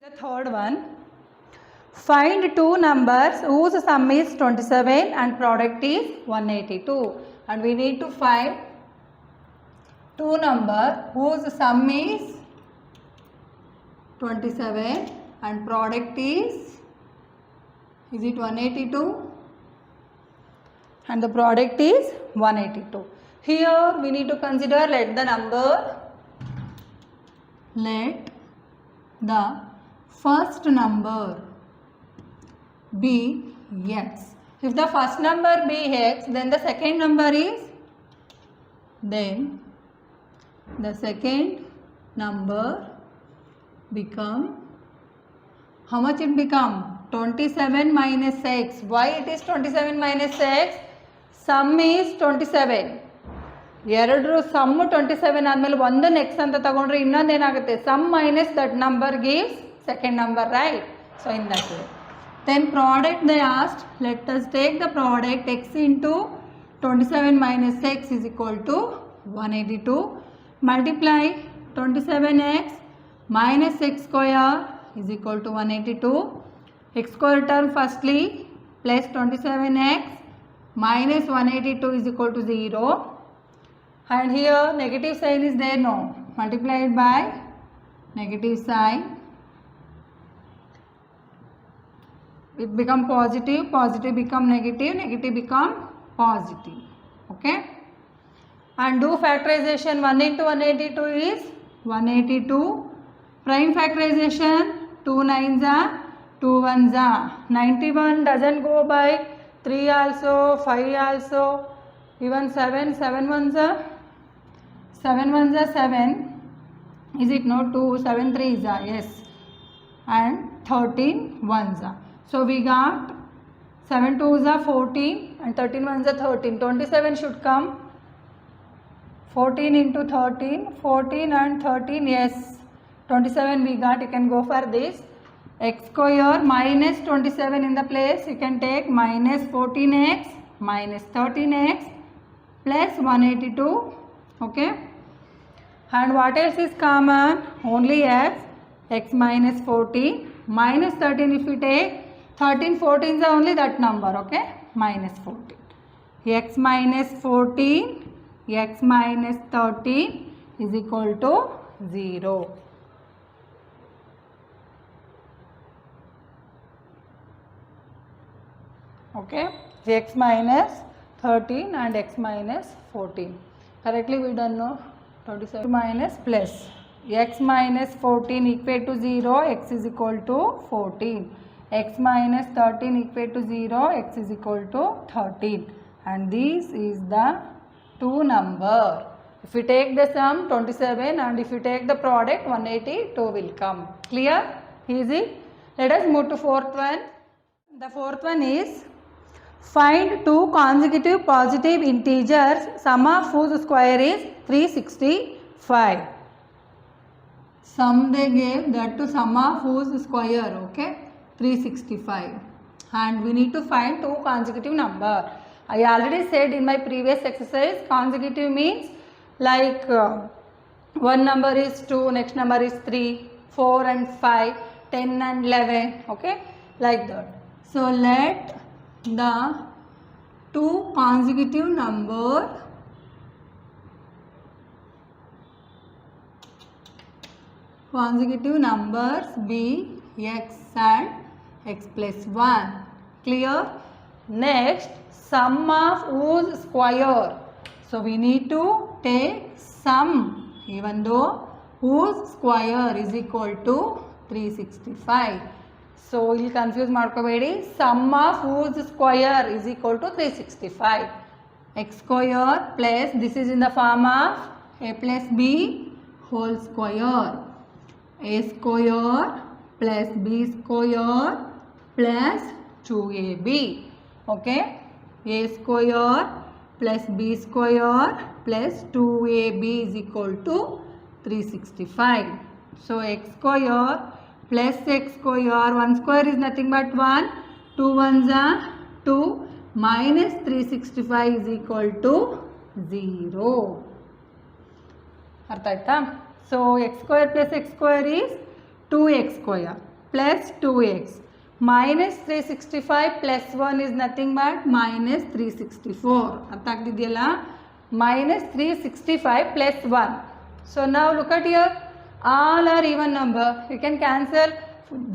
The third one, find two numbers whose sum is 27 and product is 182, and we need to find two numbers whose sum is 27 and product is it 182 and the product is 182. Here we need to consider let the first number be x. If the first number be x, then the second number is, then the second number become, how much it become? 27 minus x. Why it is 27 minus x? Sum is 27. ಎರಡು some 27 ಆದಮೇಲೆ ಒಂದನ್ನು x ಅಂತ ತಗೊಂಡ್ರೆ ಇನ್ನೊಂದು ಏನಾಗುತ್ತೆ, sum minus that number gives second number, right? So in that way. Then product they asked, let us take the product x into 27 minus x is equal to 182. Multiply 27x minus x square is equal to 182. X square term firstly plus 27x minus 182 is equal to 0. And here negative sign is there, no. Multiplied by negative sign. It become positive, positive become negative, negative become positive. Okay. And do factorization. 1 into 182 is 182. Prime factorization. 2 9s are 2 1s are. 91 doesn't go by 3 also, 5 also, even 7. 7 1s are 7. Is it no? 2 7 3s are, yes. And 13 1s are. So we got 7 2s are 14 and 13 1s are 13. 27 should come. 14 into 13, 14 and 13, yes. 27 we got, you can go for this. X square minus 27 in the place, you can take minus 14x minus 13x plus 182. Okay. And what else is common? Only x minus 14 minus 13 if we take 13 14s are only that number, okay, minus 14. X minus 14, x minus 13 is equal to 0. Okay, x minus 13 and x minus 14. Correctly we done, no? 27 minus plus x minus 14 equal to 0, x is equal to 14. X minus 13 equal to 0, x is equal to 13. And this is the two number. If we take the sum 27 and if you take the product 182 will come. Clear? Easy? Let us move to fourth one. The fourth one is find two consecutive positive integers, sum of whose square is 365. Sum they gave, that to sum of whose square, okay, 365. And we need to find two consecutive number. I already said in my previous exercise, consecutive means like one number is 2, next number is 3, 4 and 5, 10 and 11, okay, like that. So let the two consecutive numbers be x and x plus 1. Clear? Next, sum of whose square. So we need to take sum, even though whose square is equal to 365. So you will confuse markobedi. Sum of whose square is equal to 365. X square plus, this is in the form of a plus b whole square. A square plus b square plus 2ab. Okay. A square plus b square plus 2ab is equal to 365. So x square plus x square, 1 square is nothing but 1, 2 1s are 2 minus 365 is equal to 0. ಅರ್ಥ ಆಯ್ತಾ? So x square plus x square is 2x square. plus 2x. Minus 365 plus 1 is nothing but minus 364. ಅರ್ಥ ಆಗ್ತಿದೆಯಲ್ಲ? Minus 365 plus 1. So now look at here. All are even number. You can cancel.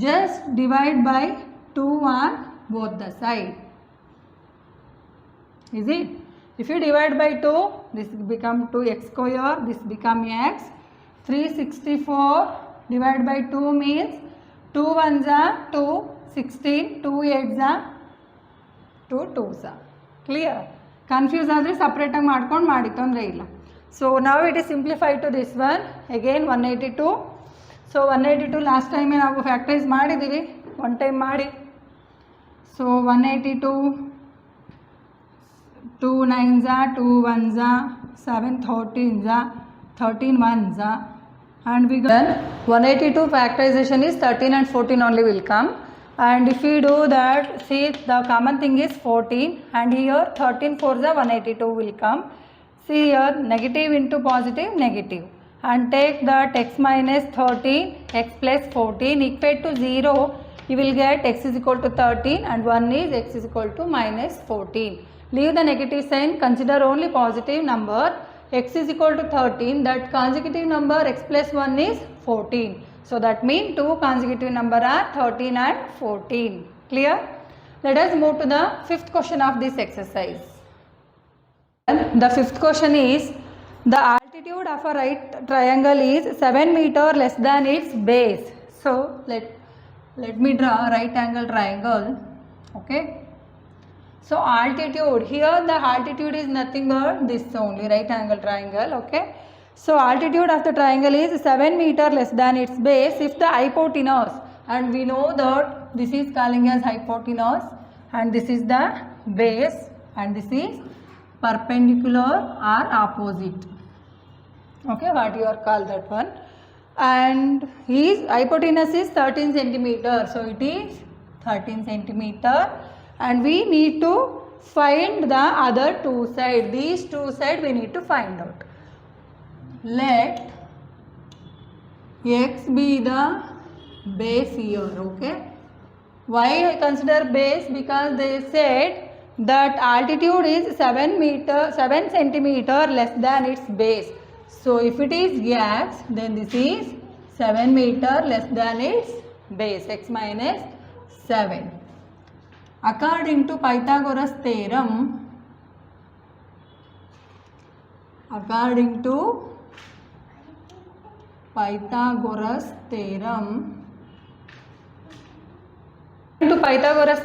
Just divide by 2 on both the side. Is it? If you divide by 2, this become 2x square, this become x. 364 divided by 2 means 2 ones are 2, 16, 2 8s are 2 2s are. Clear? Confuse ಆದರೆ separate ಆಗಿ ಮಾಡ್ಕೊಂಡು ಮಾಡಿ ತೊಂದರೆ ಇಲ್ಲ. So now it is simplified to this one. Again 182. So 182 last time ನಾವು factorize ಮಾಡಿದ್ದೀವಿ. One time ಮಾಡಿ. So 182 2 9s are 2 1s are 7 13s are 13 1s are, and we got 182 factorization is 13 and 14 only will come. And if we do that, see the common thing is 14 and here 13 4s are 182 will come. See here negative into positive negative, and take that x minus 13 x plus 14 equal to 0. You will get x is equal to 13 and 1 is x is equal to minus 14. Leave the negative sign, consider only positive number. X is equal to 13, that consecutive number x plus 1 is 14. So that means two consecutive number are 13 and 14. Clear? Let us move to the fifth question of this exercise. The fifth question is, the altitude of a right triangle is 7 meter less than its base. So let me draw a right angle triangle. Okay. So altitude, here the altitude is nothing but this only, right angle triangle. Okay. So altitude of the triangle is 7 meter less than its base if the hypotenuse, and we know that this is calling as hypotenuse and this is the base and this is perpendicular or opposite. Okay, what you are called that one. And his hypotenuse is 13 centimeter. So it is 13 centimeter. And we need to find the other two sides. These two sides we need to find out. Let x be the base here. Okay. Why I consider base? Because they said that altitude is 7 centimeter less than its base. So if it is x, then this is 7 meter less than its base, x minus 7. According to Pythagoras theorem, according to Pythagoras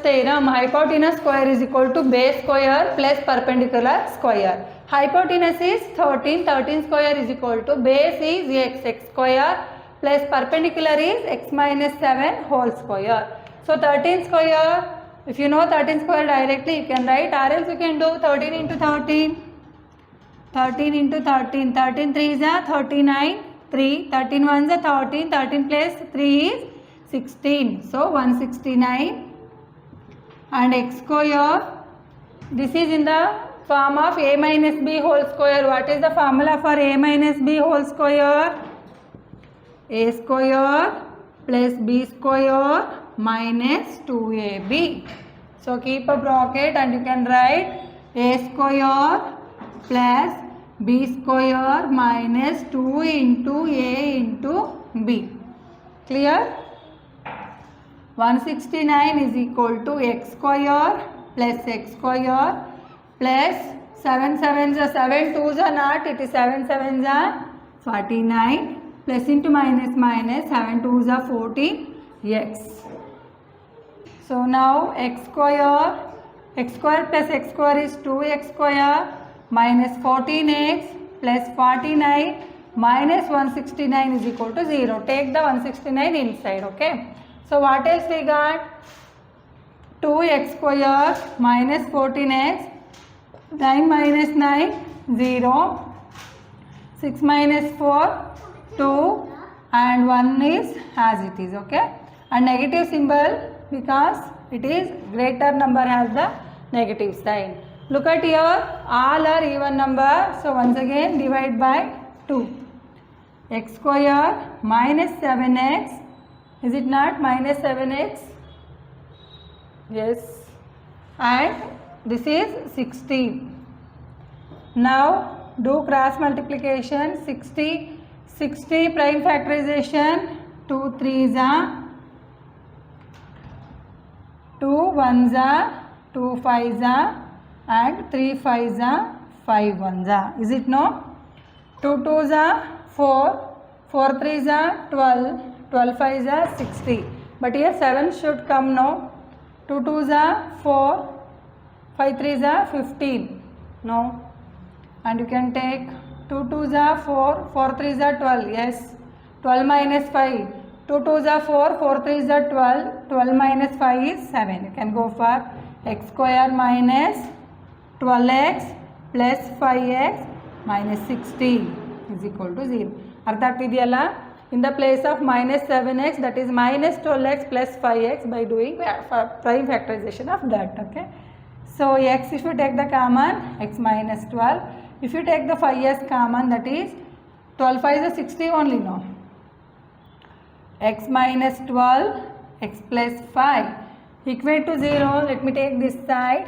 theorem, hypotenuse square is equal to base square plus perpendicular square. Hypotenuse is 13, 13 square is equal to base is x square plus perpendicular is x minus 7 whole square. So 13 square, if you know 13 square directly you can write, or else you can do 13 into 13, 13 into 13, 13 3s are 39, 3, 13 1s are 13, 13 plus 3 is 16, so 169, and x square, this is in the form of a minus b whole square. What is the formula for a minus b whole square? A square plus b square minus 2ab. So keep a bracket and you can write a square plus b square minus 2 into a into b. Clear? 169 is equal to x square plus x square plus 7 7s are 7 2s are not, it is 7 7s are 49 plus into minus minus 7 2s are 14 x. So now x square plus x square is 2x square minus 14x plus 49 minus 169 is equal to 0. Take the 169 inside. Okay. So what else we got? 2x square minus 14x, 9 minus 9 0, 6 minus 4 2, and 1 is as it is. Okay. And negative symbol because it is greater number has the negative sign. Look at here, all are even number. So once again divide by 2. X square minus 7x Is it not minus 7x? Yes. And this is 16. Now do cross multiplication. 60 prime factorization. 2 3s are 2 1s are 2 5s are and 3 5s are 5 1s are. Is it no? 2 2s are 4, 4 3s are 12, 12 5s are 60. But here 7 should come now. 2 2s are 4, 5 3s are 15. No. And you can take 2 2s are 4, 4 3s are 12. Yes. 12 minus 5. 2 2s are 4, 4 3s are 12. 12 minus 5 is 7. You can go for x square minus 12x plus 5x minus 16 is equal to 0. ಅರ್ಥ ಆಗ್ತಿದೆಯಲ್ಲ? In the place of minus 7x, that is minus 12x plus 5x by doing prime factorization of that. Okay. So x, if you take the common, x minus 12. If you take the 5s common, that is 12 5 is 60 only now. X minus 12, x plus 5 equate to 0. Let me take this side.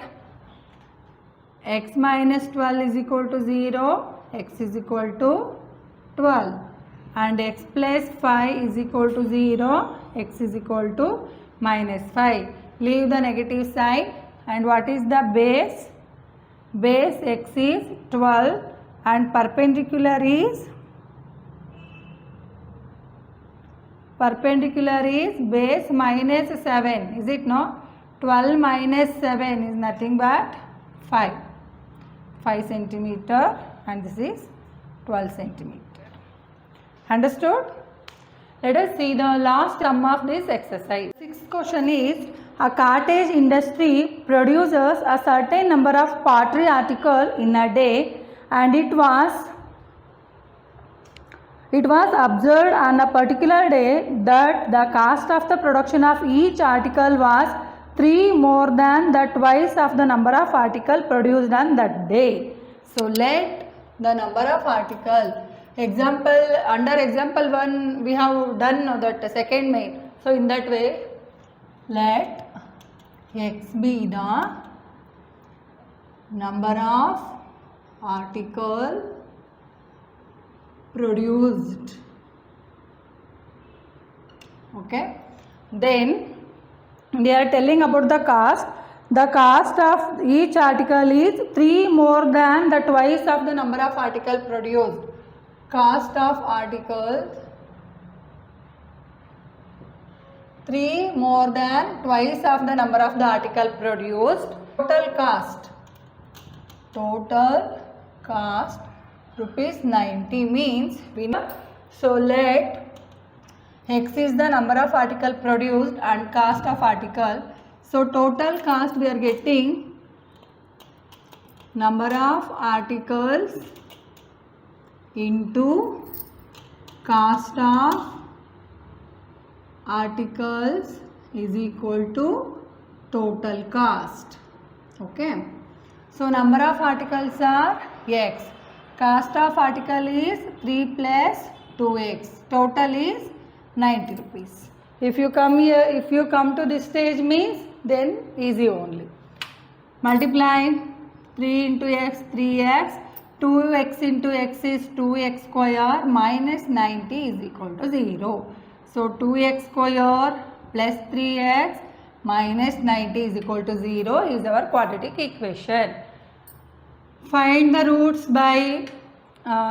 X minus 12 is equal to 0, x is equal to 12, and x plus 5 is equal to 0, x is equal to minus 5. Leave the negative side. And what is the base? Base x is 12 and perpendicular is base minus 7. Is it no? 12 minus 7 is nothing but 5 centimeter, and this is 12 centimeter. Understood? Let us see the last sum of this exercise. Sixth question is, a cottage industry produces a certain number of pottery articles in a day, and it was observed on a particular day that the cost of the production of each article was 3 more than the twice of the number of articles produced on that day. So let the number of articles. Example, under example 1 we have done that second main. So in that way, let x be the number of articles produced. Okay. Then they are telling about the cost. The cost of each article is 3 more than the twice of the number of articles produced. Cost of articles 3 more than twice of the number of the article produced. Total cost rupees 90 means we know. So let x is the number of article produced and cost of article. So total cost we are getting number of articles into cost of articles is equal to total cost. Okay. So number of articles are x. Cost of article is 3 plus 2x. Total is 90 rupees. If you come here, if you come to this stage means then easy only. Multiply 3 into x, 3x. 2x into x is 2x square minus 90 is equal to 0. So 2x square plus 3x minus 90 is equal to 0 is our quadratic equation. Find the roots by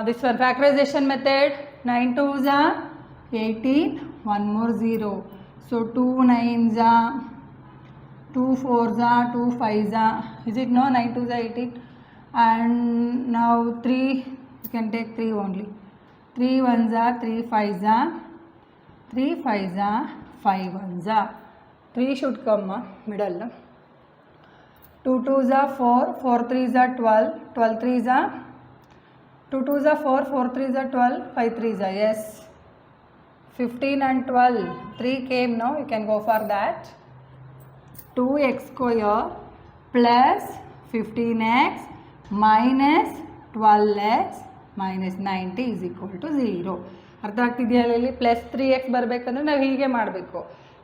this one factorization method. 9 2s are 18, 1 more 0. So 2 9s are 2 4s are 2 5s are. Is it no? 9 2s are 18. And now 3, you can take 3 only. 3 1s are 3 5s are 3 5s are 5 1s are. 3 should come middle. 2 2s are 4, 4 3s are 12, 12 3s are 2 2s are 4, 4 3s are 12, 5 3s are yes. 15 and 12, 3 came now, you can go for that. 2x square plus 15x minus 12x minus 90 is equal to 0. ಅರ್ಥ ಆಗ್ತಿದೆಯಾ? ಇಲ್ಲಿ plus 3x ಬರಬೇಕಂದ್ರೆ ನಾವು ಹೀಗೆ ಮಾಡಬೇಕು,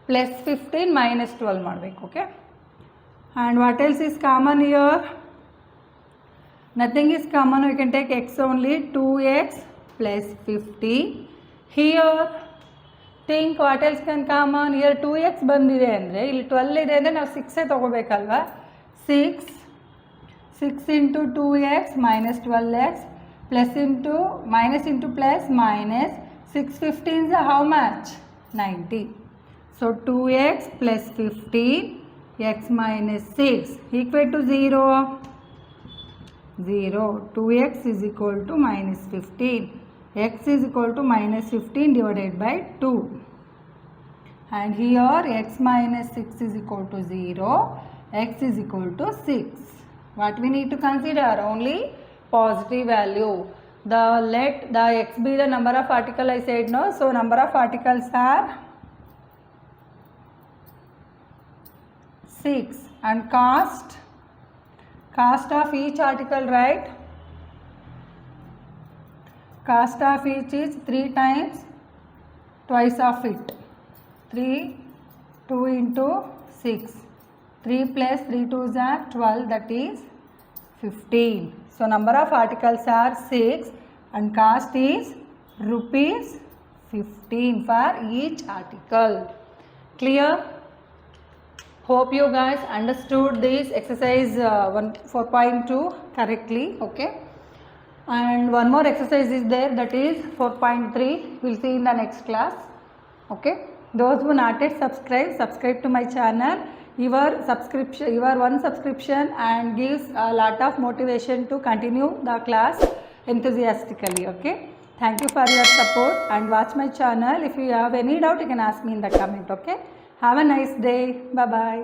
plus 15 minus 12 ಮಾಡಬೇಕು. Okay, and what else is common here? Nothing is common, we can take x only, 2x plus 50. Here think what else can common? Here 2x ಬಂದಿದೆ ಅಂದರೆ ಇಲ್ಲಿ 12 ಇದೆ ಅಂದರೆ ನಾವು 6 ತೊಗೋಬೇಕಲ್ವಾ. 6 into 2x minus 12x plus into minus into plus minus 6 15s are how much? 90. So 2x plus 15 x minus 6 equal to 0. 0. 2x is equal to minus 15. X is equal to minus 15 divided by 2. And here x minus 6 is equal to 0. X is equal to 6. What we need to consider? Only positive value. Let the x be the number of articles I said, no? So number of articles are 6. And cost of each article, right? Cost of each is 3 times twice of it. 2 into 6. 3 plus 3 2s are 12, that is 15. So number of articles are 6 and cost is rupees 15 for each article. Clear? Hope you guys understood this exercise 4.2 correctly. Okay, and one more exercise is there, that is 4.3. we'll see in the next class. Okay, those who not yet subscribe to my channel. Your one subscription and gives a lot of motivation to continue the class enthusiastically. Okay, thank you for your support and watch my channel. If you have any doubt, you can ask me in the comment. Okay, have a nice day. Bye bye.